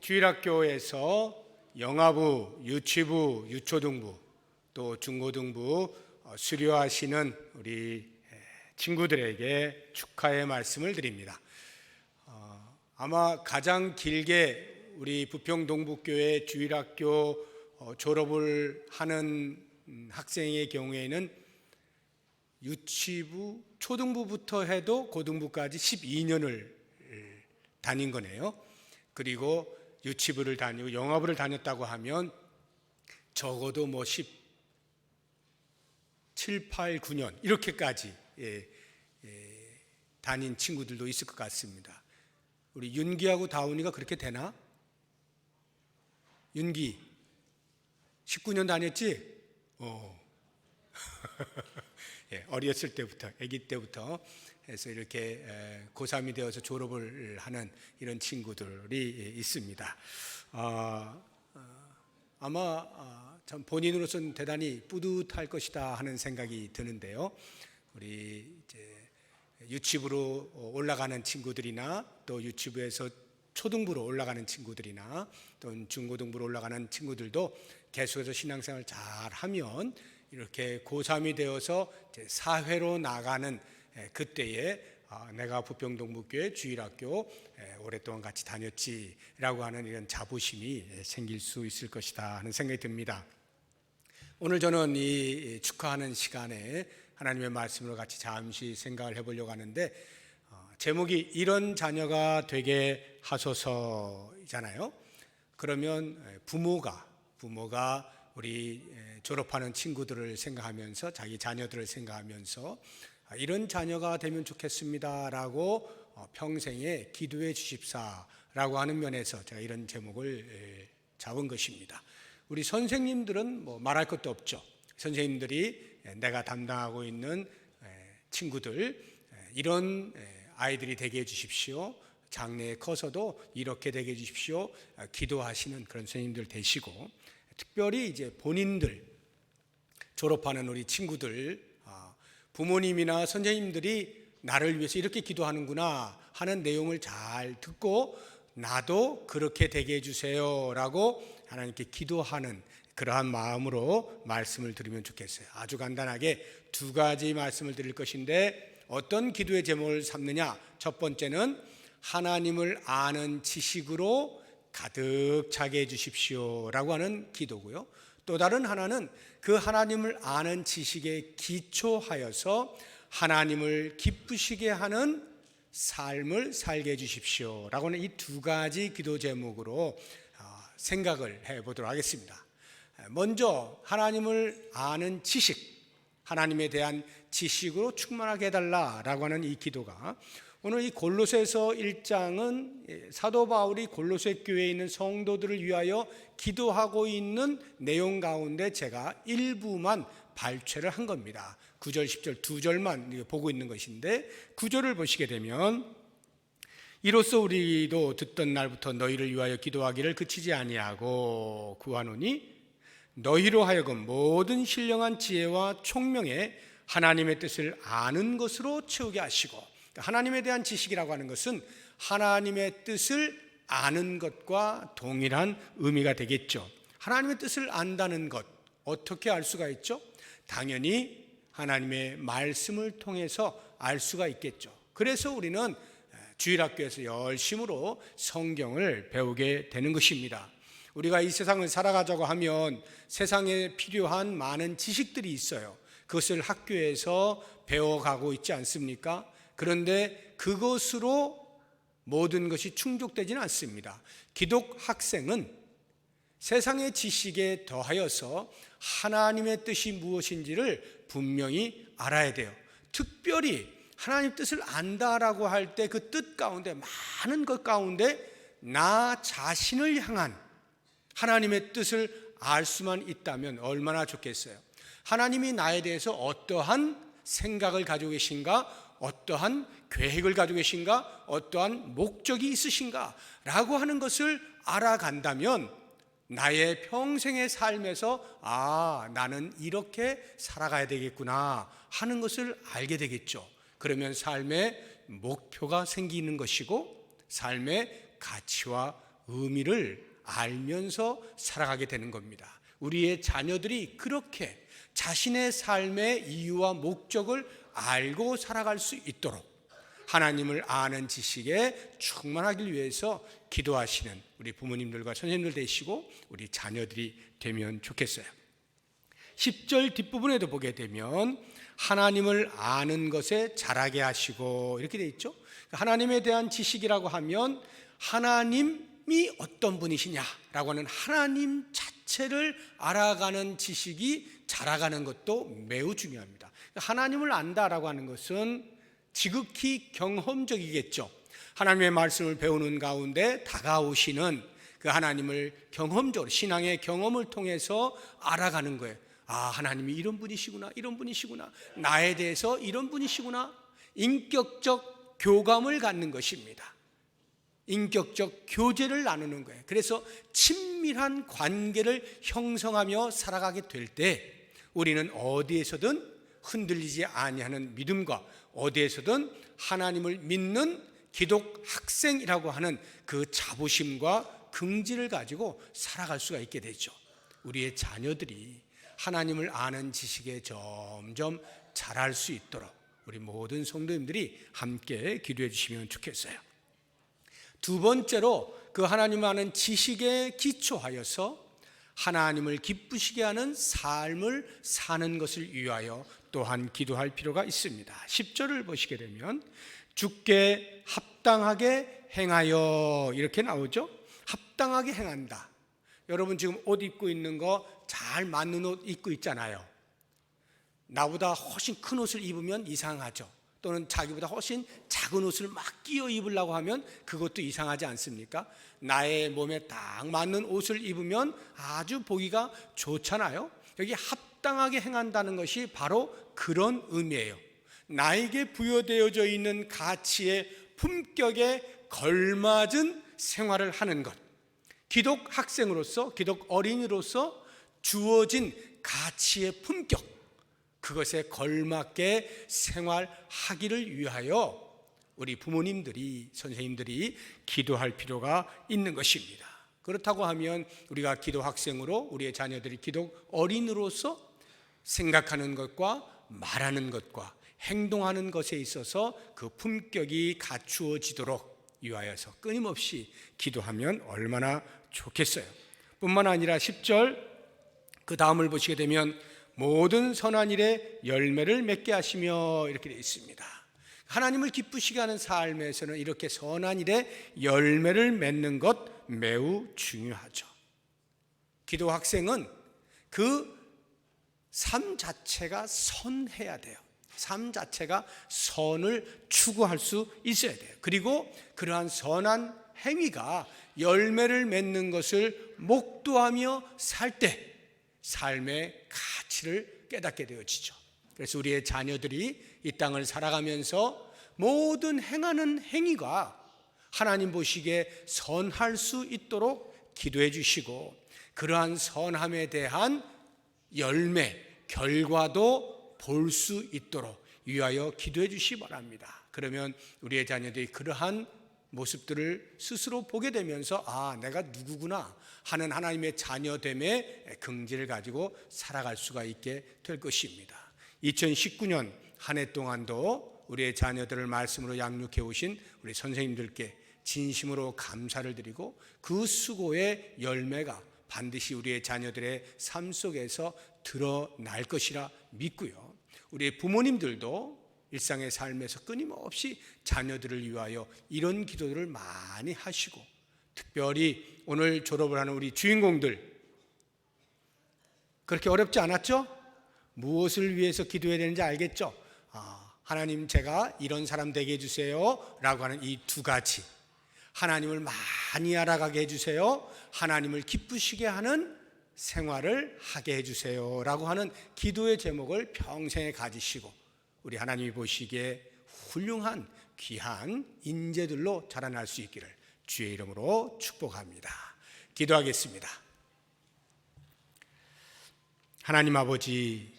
주일학교에서 영아부, 유치부, 유초등부 또 중고등부 수료하시는 우리 친구들에게 축하의 말씀을 드립니다. 아마 가장 길게 우리 부평동북교회 주일학교 졸업을 하는 학생의 경우에는 유치부, 초등부부터 해도 고등부까지 12년을 다닌 거네요. 그리고 유치부를 다니고 영아부를 다녔다고 하면 적어도 17, 8, 9년 이렇게까지 다닌 친구들도 있을 것 같습니다. 우리 윤기하고 다운이가 그렇게 되나? 윤기 19년 다녔지? 어렸을 때부터, 아기 때부터 해서 이렇게 고3이 되어서 졸업을 하는 이런 친구들이 있습니다. 아마 참 본인으로서는 대단히 뿌듯할 것이다 하는 생각이 드는데요. 우리 이제 유치부로 올라가는 친구들이나 또 유치부에서 초등부로 올라가는 친구들이나 또 중고등부로 올라가는 친구들도 계속해서 신앙생활을 잘하면 이렇게 고3이 되어서 사회로 나가는 그때에 내가 부평동북교회 주일학교 오랫동안 같이 다녔지라고 하는 이런 자부심이 생길 수 있을 것이다 하는 생각이 듭니다. 오늘 저는 이 축하하는 시간에 하나님의 말씀으로 같이 잠시 생각을 해보려고 하는데 제목이 이런 자녀가 되게 하소서이잖아요. 그러면 부모가 우리 졸업하는 친구들을 생각하면서 자기 자녀들을 생각하면서 이런 자녀가 되면 좋겠습니다라고 평생에 기도해 주십사라고 하는 면에서 제가 이런 제목을 잡은 것입니다. 우리 선생님들은 말할 것도 없죠. 선생님들이 내가 담당하고 있는 친구들 이런 아이들이 되게 해 주십시오. 장래에 커서도 이렇게 되게 해 주십시오. 기도하시는 그런 선생님들 되시고 특별히 이제 본인들 졸업하는 우리 친구들 부모님이나 선생님들이 나를 위해서 이렇게 기도하는구나 하는 내용을 잘 듣고 나도 그렇게 되게 해주세요라고 하나님께 기도하는 그러한 마음으로 말씀을 드리면 좋겠어요. 아주 간단하게 두 가지 말씀을 드릴 것인데 어떤 기도의 제목을 삼느냐? 첫 번째는 하나님을 아는 지식으로 가득 차게 해주십시오라고 하는 기도고요. 또 다른 하나는 그 하나님을 아는 지식에 기초하여서 하나님을 기쁘시게 하는 삶을 살게 해주십시오라고 하는 이 두 가지 기도 제목으로 생각을 해보도록 하겠습니다. 먼저 하나님을 아는 지식, 하나님에 대한 지식으로 충만하게 해달라라고 하는 이 기도가 오늘 이 골로새서 1장은 사도 바울이 골로새 교회에 있는 성도들을 위하여 기도하고 있는 내용 가운데 제가 일부만 발췌를 한 겁니다. 9절, 10절 두 절만 보고 있는 것인데 9절을 보시게 되면 이로써 우리도 듣던 날부터 너희를 위하여 기도하기를 그치지 아니하고 구하노니 너희로 하여금 모든 신령한 지혜와 총명에 하나님의 뜻을 아는 것으로 채우게 하시고 하나님에 대한 지식이라고 하는 것은 하나님의 뜻을 아는 것과 동일한 의미가 되겠죠. 하나님의 뜻을 안다는 것 어떻게 알 수가 있죠? 당연히 하나님의 말씀을 통해서 알 수가 있겠죠. 그래서 우리는 주일학교에서 열심으로 성경을 배우게 되는 것입니다. 우리가 이 세상을 살아가자고 하면 세상에 필요한 많은 지식들이 있어요. 그것을 학교에서 배워가고 있지 않습니까? 그런데 그것으로 모든 것이 충족되지는 않습니다. 기독 학생은 세상의 지식에 더하여서 하나님의 뜻이 무엇인지를 분명히 알아야 돼요. 특별히 하나님 뜻을 안다라고 할 때 그 뜻 가운데 많은 것 가운데 나 자신을 향한 하나님의 뜻을 알 수만 있다면 얼마나 좋겠어요. 하나님이 나에 대해서 어떠한 생각을 가지고 계신가, 어떠한 계획을 가지고 계신가, 어떠한 목적이 있으신가 라고 하는 것을 알아간다면 나의 평생의 삶에서 나는 이렇게 살아가야 되겠구나 하는 것을 알게 되겠죠. 그러면 삶의 목표가 생기는 것이고 삶의 가치와 의미를 알면서 살아가게 되는 겁니다. 우리의 자녀들이 그렇게 자신의 삶의 이유와 목적을 알고 살아갈 수 있도록 하나님을 아는 지식에 충만하기 위해서 기도하시는 우리 부모님들과 선생님들 되시고 우리 자녀들이 되면 좋겠어요. 10절 뒷부분에도 보게 되면 하나님을 아는 것에 자라게 하시고 이렇게 되어 있죠. 하나님에 대한 지식이라고 하면 하나님이 어떤 분이시냐라고 하는 하나님 자체를 알아가는 지식이 자라가는 것도 매우 중요합니다. 하나님을 안다라고 하는 것은 지극히 경험적이겠죠. 하나님의 말씀을 배우는 가운데 다가오시는 그 하나님을 경험적으로 신앙의 경험을 통해서 알아가는 거예요. 아, 하나님이 이런 분이시구나, 이런 분이시구나, 나에 대해서 이런 분이시구나. 인격적 교감을 갖는 것입니다. 인격적 교제를 나누는 거예요. 그래서 친밀한 관계를 형성하며 살아가게 될 때 우리는 어디에서든 흔들리지 아니하는 믿음과 어디에서든 하나님을 믿는 기독 학생이라고 하는 그 자부심과 긍지를 가지고 살아갈 수가 있게 되죠. 우리의 자녀들이 하나님을 아는 지식에 점점 자랄 수 있도록 우리 모든 성도님들이 함께 기도해 주시면 좋겠어요. 두 번째로 그 하나님을 아는 지식에 기초하여서 하나님을 기쁘시게 하는 삶을 사는 것을 위하여 또한 기도할 필요가 있습니다. 10절을 보시게 되면 주께 합당하게 행하여 이렇게 나오죠. 합당하게 행한다. 여러분 지금 옷 입고 있는 거 잘 맞는 옷 입고 있잖아요. 나보다 훨씬 큰 옷을 입으면 이상하죠. 또는 자기보다 훨씬 작은 옷을 막 끼워 입으려고 하면 그것도 이상하지 않습니까? 나의 몸에 딱 맞는 옷을 입으면 아주 보기가 좋잖아요. 여기 합당하게 행한다는 것이 바로 그런 의미예요. 나에게 부여되어져 있는 가치의 품격에 걸맞은 생활을 하는 것. 기독 학생으로서, 기독 어린이로서 주어진 가치의 품격, 그것에 걸맞게 생활하기를 위하여 우리 부모님들이, 선생님들이 기도할 필요가 있는 것입니다. 그렇다고 하면 우리가 기독 학생으로 우리의 자녀들이 기독 어린이로서 생각하는 것과 말하는 것과 행동하는 것에 있어서 그 품격이 갖추어지도록 위하여서 끊임없이 기도하면 얼마나 좋겠어요. 뿐만 아니라 10절 그 다음을 보시게 되면 모든 선한 일에 열매를 맺게 하시며 이렇게 되어 있습니다. 하나님을 기쁘시게 하는 삶에서는 이렇게 선한 일에 열매를 맺는 것 매우 중요하죠. 기도 학생은 그 삶 자체가 선해야 돼요. 삶 자체가 선을 추구할 수 있어야 돼요. 그리고 그러한 선한 행위가 열매를 맺는 것을 목도하며 살 때 삶의 가치를 깨닫게 되어지죠. 그래서 우리의 자녀들이 이 땅을 살아가면서 모든 행하는 행위가 하나님 보시기에 선할 수 있도록 기도해 주시고 그러한 선함에 대한 열매, 결과도 볼 수 있도록 위하여 기도해 주시기 바랍니다. 그러면 우리의 자녀들이 그러한 모습들을 스스로 보게 되면서 아, 내가 누구구나 하는 하나님의 자녀됨의 긍지를 가지고 살아갈 수가 있게 될 것입니다. 2019년 한 해 동안도 우리의 자녀들을 말씀으로 양육해 오신 우리 선생님들께 진심으로 감사를 드리고 그 수고의 열매가 반드시 우리의 자녀들의 삶 속에서 드러날 것이라 믿고요. 우리 부모님들도 일상의 삶에서 끊임없이 자녀들을 위하여 이런 기도들을 많이 하시고 특별히 오늘 졸업을 하는 우리 주인공들 그렇게 어렵지 않았죠? 무엇을 위해서 기도해야 되는지 알겠죠? 하나님 제가 이런 사람 되게 해주세요 라고 하는 이 두 가지, 하나님을 많이 알아가게 해주세요, 하나님을 기쁘시게 하는 생활을 하게 해주세요 라고 하는 기도의 제목을 평생에 가지시고 우리 하나님이 보시기에 훌륭한 귀한 인재들로 자라날 수 있기를 주의 이름으로 축복합니다. 기도하겠습니다. 하나님 아버지,